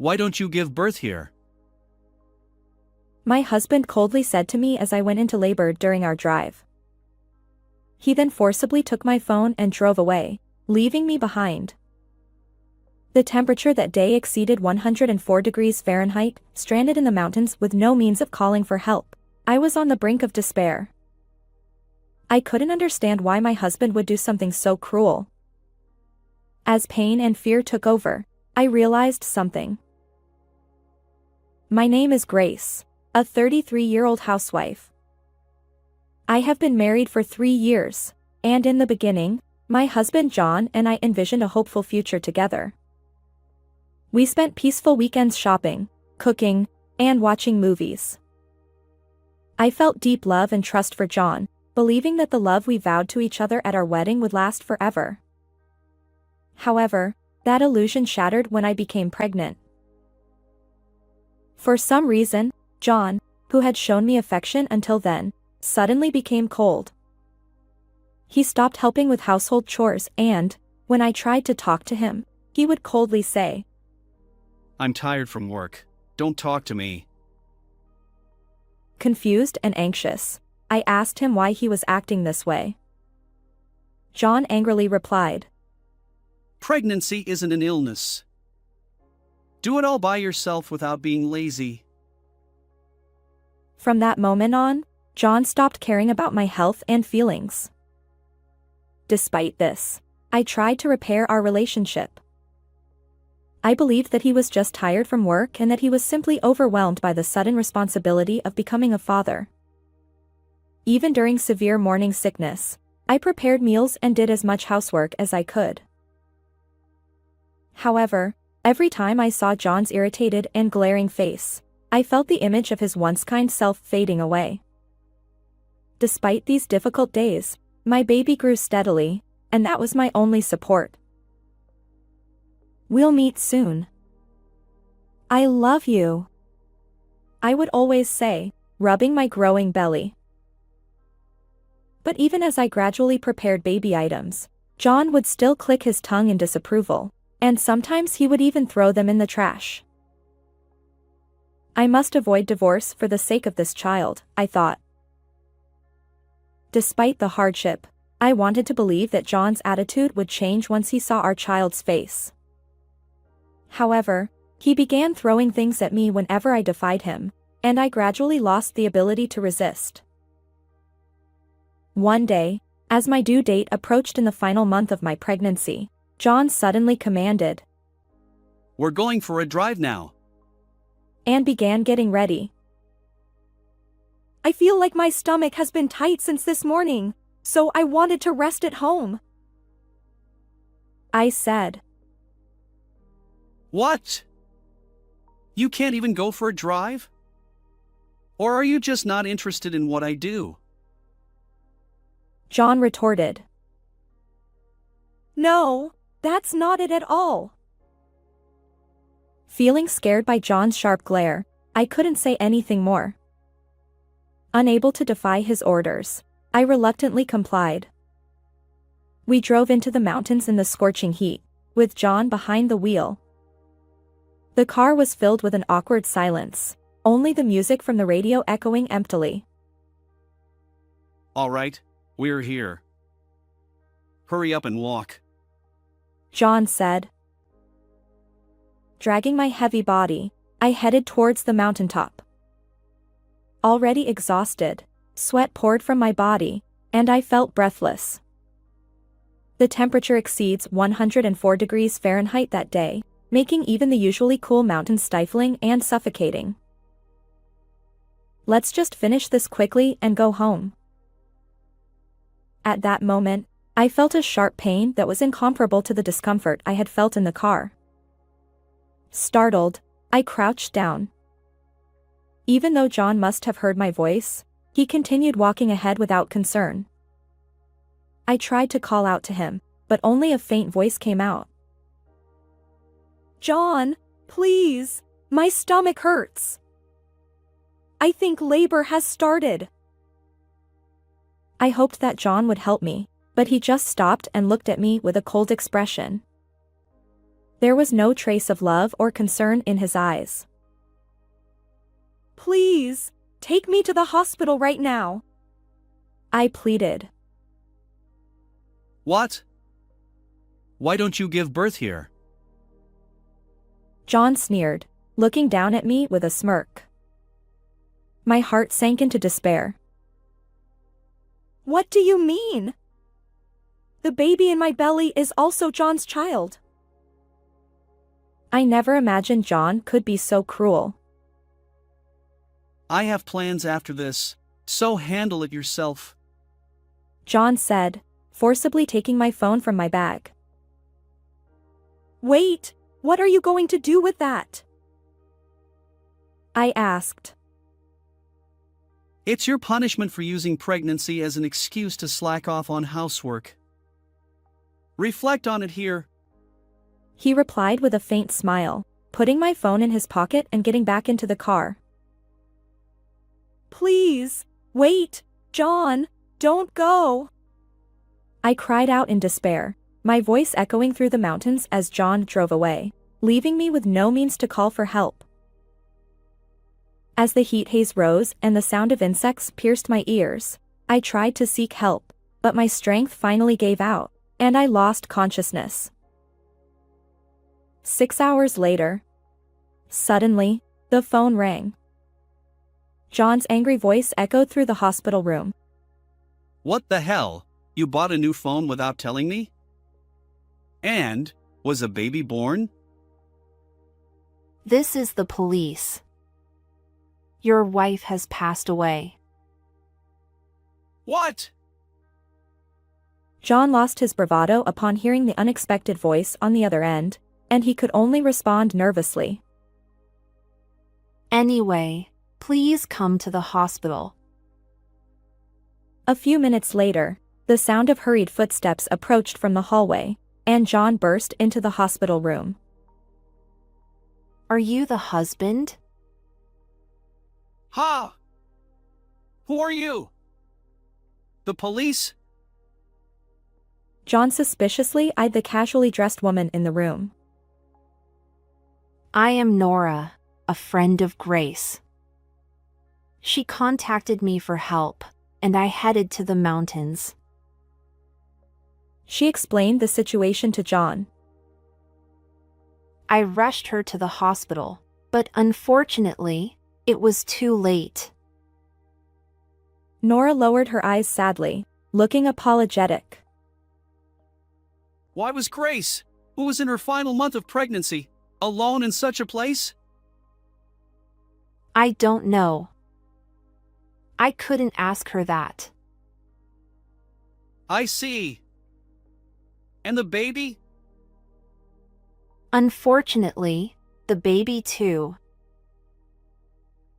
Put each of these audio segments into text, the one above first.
Why don't you give birth here? My husband coldly said to me as I went into labor during our drive. He then forcibly took my phone and drove away, leaving me behind. The temperature that day exceeded 104 degrees Fahrenheit, stranded in the mountains with no means of calling for help. I was on the brink of despair. I couldn't understand why my husband would do something so cruel. As pain and fear took over, I realized something. My name is Grace, a 33-year-old housewife. I have been married for 3 years, and in the beginning, my husband John and I envisioned a hopeful future together. We spent peaceful weekends shopping, cooking, and watching movies. I felt deep love and trust for John, believing that the love we vowed to each other at our wedding would last forever. However, that illusion shattered when I became pregnant. For some reason, John, who had shown me affection until then, suddenly became cold. He stopped helping with household chores and, when I tried to talk to him, he would coldly say, I'm tired from work. Don't talk to me. Confused and anxious, I asked him why he was acting this way. John angrily replied, Pregnancy isn't an illness. Do it all by yourself without being lazy. From that moment on, John stopped caring about my health and feelings. Despite this, I tried to repair our relationship. I believed that he was just tired from work and that he was simply overwhelmed by the sudden responsibility of becoming a father. Even during severe morning sickness, I prepared meals and did as much housework as I could. However, every time I saw John's irritated and glaring face, I felt the image of his once kind self fading away. Despite these difficult days, my baby grew steadily, and that was my only support. We'll meet soon. I love you, I would always say, rubbing my growing belly. But even as I gradually prepared baby items, John would still click his tongue in disapproval, and sometimes he would even throw them in the trash. I must avoid divorce for the sake of this child, I thought. Despite the hardship, I wanted to believe that John's attitude would change once he saw our child's face. However, he began throwing things at me whenever I defied him, and I gradually lost the ability to resist. One day, as my due date approached in the final month of my pregnancy, John suddenly commanded, We're going for a drive now. And began getting ready. I feel like my stomach has been tight since this morning, so I wanted to rest at home, I said. What? You can't even go for a drive? Or are you just not interested in what I do? John retorted. No, that's not it at all. Feeling scared by John's sharp glare, I couldn't say anything more. Unable to defy his orders, I reluctantly complied. We drove into the mountains in the scorching heat, with John behind the wheel. The car was filled with an awkward silence, only the music from the radio echoing emptily. All right, we're here. Hurry up and walk, John said. Dragging my heavy body, I headed towards the mountaintop. Already exhausted, sweat poured from my body, and I felt breathless. The temperature exceeds 104 degrees Fahrenheit that day, making even the usually cool mountains stifling and suffocating. Let's just finish this quickly and go home. At that moment, I felt a sharp pain that was incomparable to the discomfort I had felt in the car. Startled, I crouched down. Even though John must have heard my voice, he continued walking ahead without concern. I tried to call out to him, but only a faint voice came out. John, please, my stomach hurts. I think labor has started. I hoped that John would help me, but he just stopped and looked at me with a cold expression. There was no trace of love or concern in his eyes. "Please, take me to the hospital right now," I pleaded. What? Why don't you give birth here? John sneered, looking down at me with a smirk. My heart sank into despair. "What do you mean? The baby in my belly is also John's child." I never imagined John could be so cruel. I have plans after this, so handle it yourself. John said, forcibly taking my phone from my bag. "Wait, what are you going to do with that?" I asked. It's your punishment for using pregnancy as an excuse to slack off on housework. Reflect on it here. He replied with a faint smile, putting my phone in his pocket and getting back into the car. "Please, wait, John, don't go," I cried out in despair, my voice echoing through the mountains as John drove away, leaving me with no means to call for help. As the heat haze rose and the sound of insects pierced my ears, I tried to seek help, but my strength finally gave out, and I lost consciousness. 6 hours later, suddenly, the phone rang. John's angry voice echoed through the hospital room. What the hell? You bought a new phone without telling me? And, was a baby born? This is the police. Your wife has passed away. What? John lost his bravado upon hearing the unexpected voice on the other end, and he could only respond nervously. Anyway, please come to the hospital. A few minutes later, the sound of hurried footsteps approached from the hallway, and John burst into the hospital room. Are you the husband? Ha! Who are you? The police? John suspiciously eyed the casually dressed woman in the room. I am Nora, a friend of Grace. She contacted me for help, and I headed to the mountains. She explained the situation to John. I rushed her to the hospital, but unfortunately, it was too late. Nora lowered her eyes sadly, looking apologetic. Why was Grace, who was in her final month of pregnancy, alone in such a place? I don't know. I couldn't ask her that. I see. And the baby? Unfortunately, the baby too.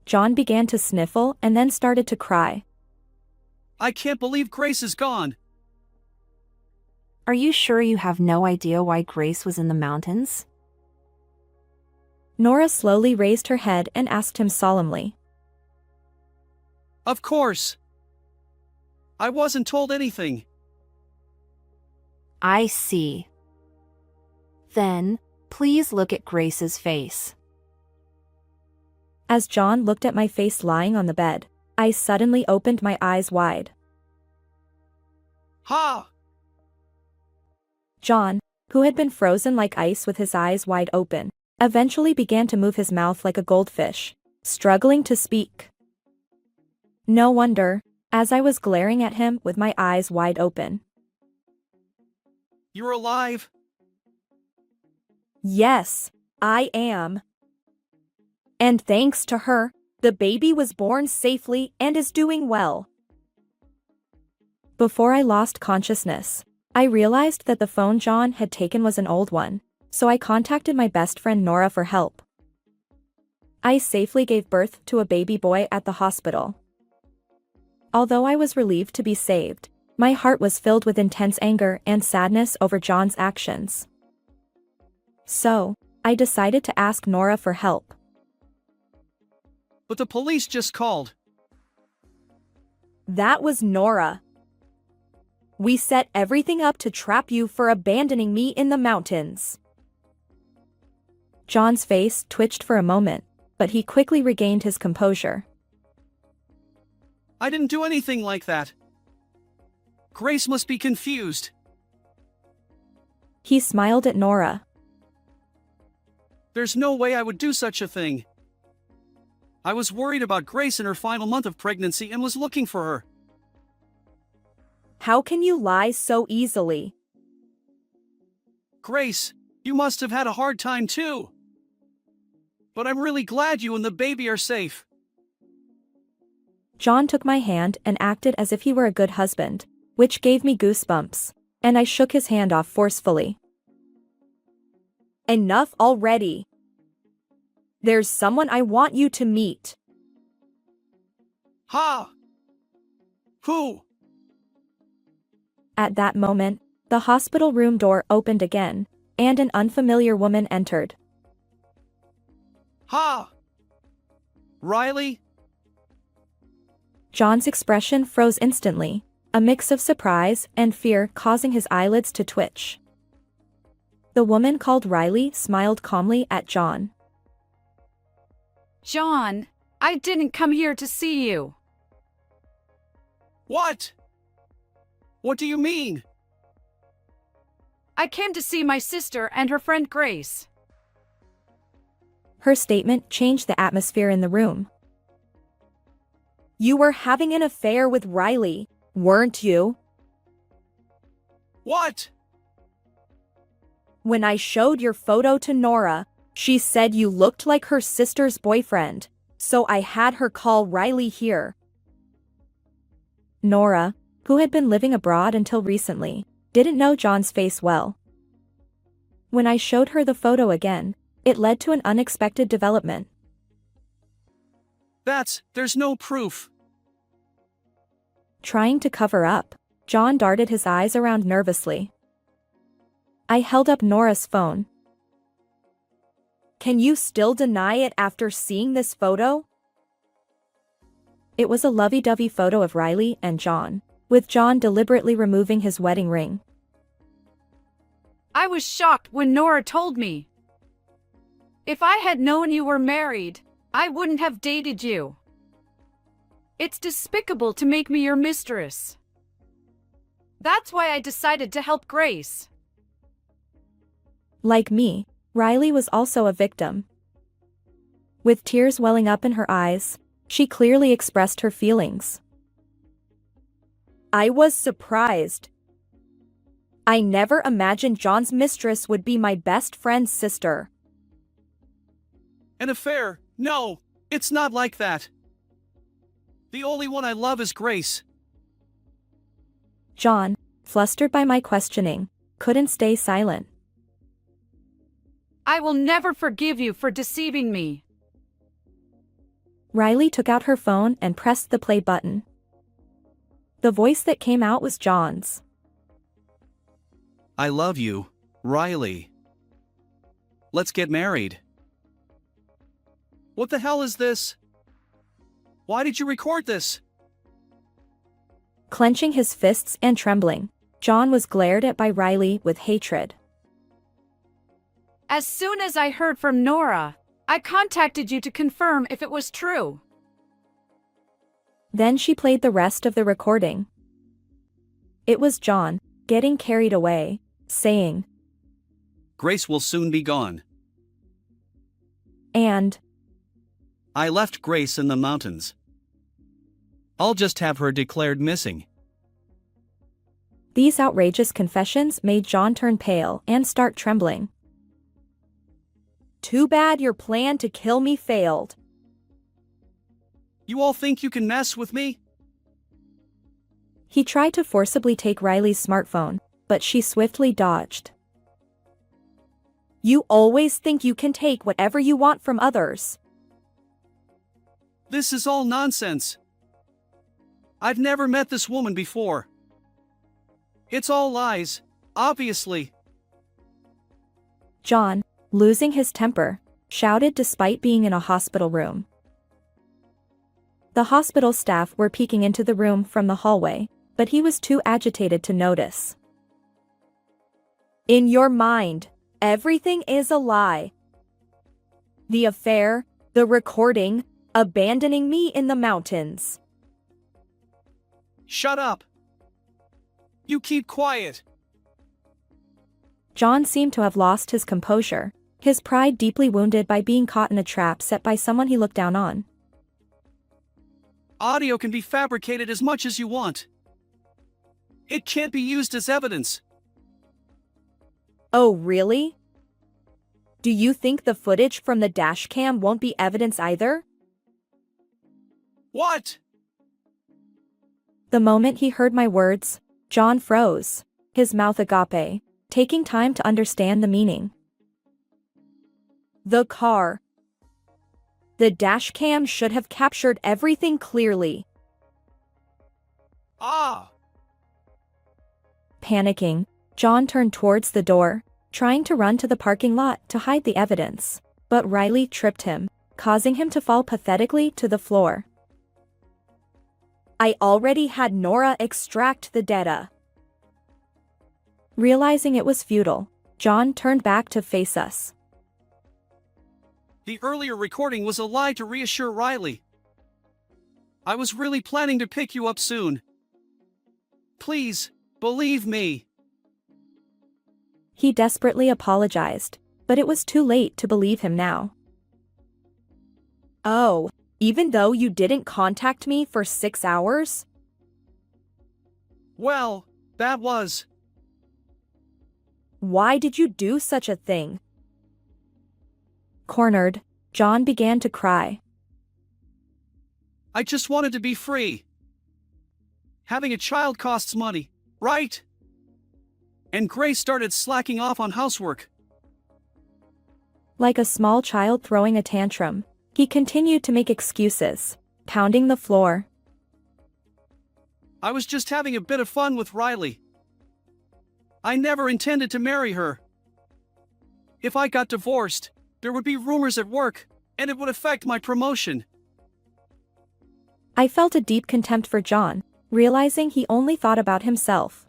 John began to sniffle and then started to cry. I can't believe Grace is gone. Are you sure you have no idea why Grace was in the mountains? Nora slowly raised her head and asked him solemnly. Of course. I wasn't told anything. I see. Then, please look at Grace's face. As John looked at my face lying on the bed, I suddenly opened my eyes wide. Ha! John, who had been frozen like ice with his eyes wide open, eventually began to move his mouth like a goldfish, struggling to speak. No wonder, as I was glaring at him with my eyes wide open. You're alive? Yes, I am. And thanks to her, the baby was born safely and is doing well. Before I lost consciousness, I realized that the phone John had taken was an old one, so I contacted my best friend Nora for help. I safely gave birth to a baby boy at the hospital. Although I was relieved to be saved, my heart was filled with intense anger and sadness over John's actions. So, I decided to ask Nora for help. But the police just called. That was Nora. We set everything up to trap you for abandoning me in the mountains. John's face twitched for a moment, but he quickly regained his composure. I didn't do anything like that. Grace must be confused. He smiled at Nora. There's no way I would do such a thing. I was worried about Grace in her final month of pregnancy and was looking for her. How can you lie so easily? Grace, you must have had a hard time too. But I'm really glad you and the baby are safe. John took my hand and acted as if he were a good husband, which gave me goosebumps, and I shook his hand off forcefully. Enough already. There's someone I want you to meet. Ha! Who? At that moment, the hospital room door opened again, and an unfamiliar woman entered. Ha! Riley? John's expression froze instantly, a mix of surprise and fear causing his eyelids to twitch. The woman called Riley smiled calmly at John. John, I didn't come here to see you. What? What do you mean? I came to see my sister and her friend Grace. Her statement changed the atmosphere in the room. You were having an affair with Riley, weren't you? What? When I showed your photo to Nora, she said you looked like her sister's boyfriend, so I had her call Riley here. Nora, who had been living abroad until recently, didn't know John's face well. When I showed her the photo again, it led to an unexpected development. There's no proof. Trying to cover up, John darted his eyes around nervously. I held up Nora's phone. Can you still deny it after seeing this photo? It was a lovey-dovey photo of Riley and John, with John deliberately removing his wedding ring. I was shocked when Nora told me. If I had known you were married, I wouldn't have dated you. It's despicable to make me your mistress. That's why I decided to help Grace. Like me, Riley was also a victim. With tears welling up in her eyes, she clearly expressed her feelings. I was surprised. I never imagined John's mistress would be my best friend's sister. An affair? No, it's not like that. The only one I love is Grace. John, flustered by my questioning, couldn't stay silent. I will never forgive you for deceiving me. Riley took out her phone and pressed the play button. The voice that came out was John's. I love you, Riley. Let's get married. What the hell is this? Why did you record this? Clenching his fists and trembling, John was glared at by Riley with hatred. As soon as I heard from Nora, I contacted you to confirm if it was true. Then she played the rest of the recording. It was John, getting carried away, saying, Grace will soon be gone. And I left Grace in the mountains. I'll just have her declared missing. these outrageous confessions made John turn pale and start trembling. Too bad your plan to kill me failed. You all think you can mess with me? He tried to forcibly take Riley's smartphone, but she swiftly dodged. You always think you can take whatever you want from others. This is all nonsense. I've never met this woman before. It's all lies, obviously. John, losing his temper, shouted despite being in a hospital room. The hospital staff were peeking into the room from the hallway, but he was too agitated to notice. In your mind, everything is a lie. The affair, the recording, abandoning me in the mountains. Shut up! You keep quiet! John seemed to have lost his composure, his pride deeply wounded by being caught in a trap set by someone he looked down on. Audio can be fabricated as much as you want. It can't be used as evidence. Oh, really? Do you think the footage from the dashcam won't be evidence either? What? The moment he heard my words, John froze, his mouth agape, taking time to understand the meaning. The car. The dashcam should have captured everything clearly. Ah! Panicking, John turned towards the door, trying to run to the parking lot to hide the evidence, but Riley tripped him, causing him to fall pathetically to the floor. I already had Nora extract the data. Realizing it was futile, John turned back to face us. The earlier recording was a lie to reassure Riley. I was really planning to pick you up soon. Please, believe me. He desperately apologized, but it was too late to believe him now. Oh, even though you didn't contact me for 6 hours? Well, that was... Why did you do such a thing? Cornered, John began to cry. I just wanted to be free. Having a child costs money, right? And Grace started slacking off on housework. Like a small child throwing a tantrum, he continued to make excuses, pounding the floor. I was just having a bit of fun with Riley. I never intended to marry her. If I got divorced, there would be rumors at work, and it would affect my promotion. I felt a deep contempt for John, realizing he only thought about himself.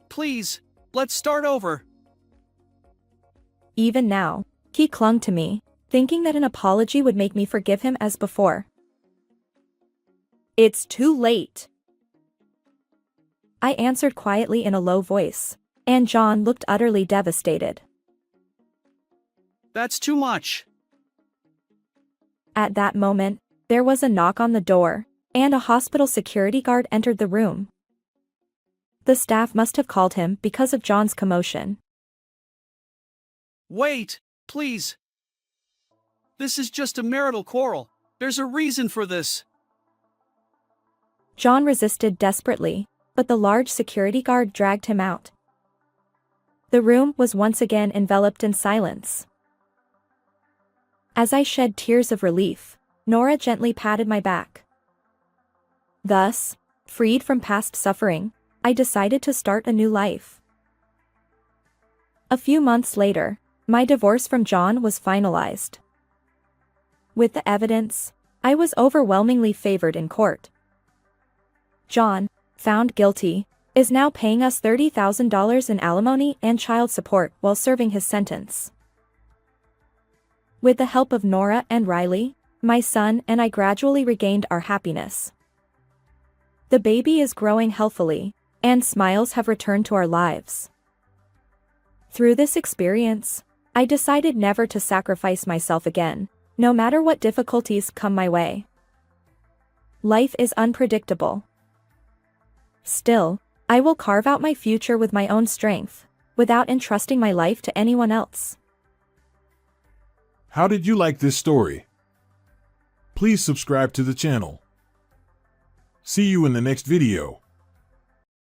Please, let's start over. Even now, he clung to me, thinking that an apology would make me forgive him as before. It's too late. I answered quietly in a low voice, and John looked utterly devastated. That's too much. At that moment, there was a knock on the door, and a hospital security guard entered the room. The staff must have called him because of John's commotion. Wait, please. This is just a marital quarrel. There's a reason for this. John resisted desperately, but the large security guard dragged him out. The room was once again enveloped in silence. As I shed tears of relief, Nora gently patted my back. Thus, freed from past suffering, I decided to start a new life. A few months later, my divorce from John was finalized. With the evidence, I was overwhelmingly favored in court. John, found guilty, is now paying us $30,000 in alimony and child support while serving his sentence. With the help of Nora and Riley, my son and I gradually regained our happiness. The baby is growing healthily, and smiles have returned to our lives. Through this experience, I decided never to sacrifice myself again, no matter what difficulties come my way. Life is unpredictable. Still, I will carve out my future with my own strength, without entrusting my life to anyone else. How did you like this story? Please subscribe to the channel. See you in the next video.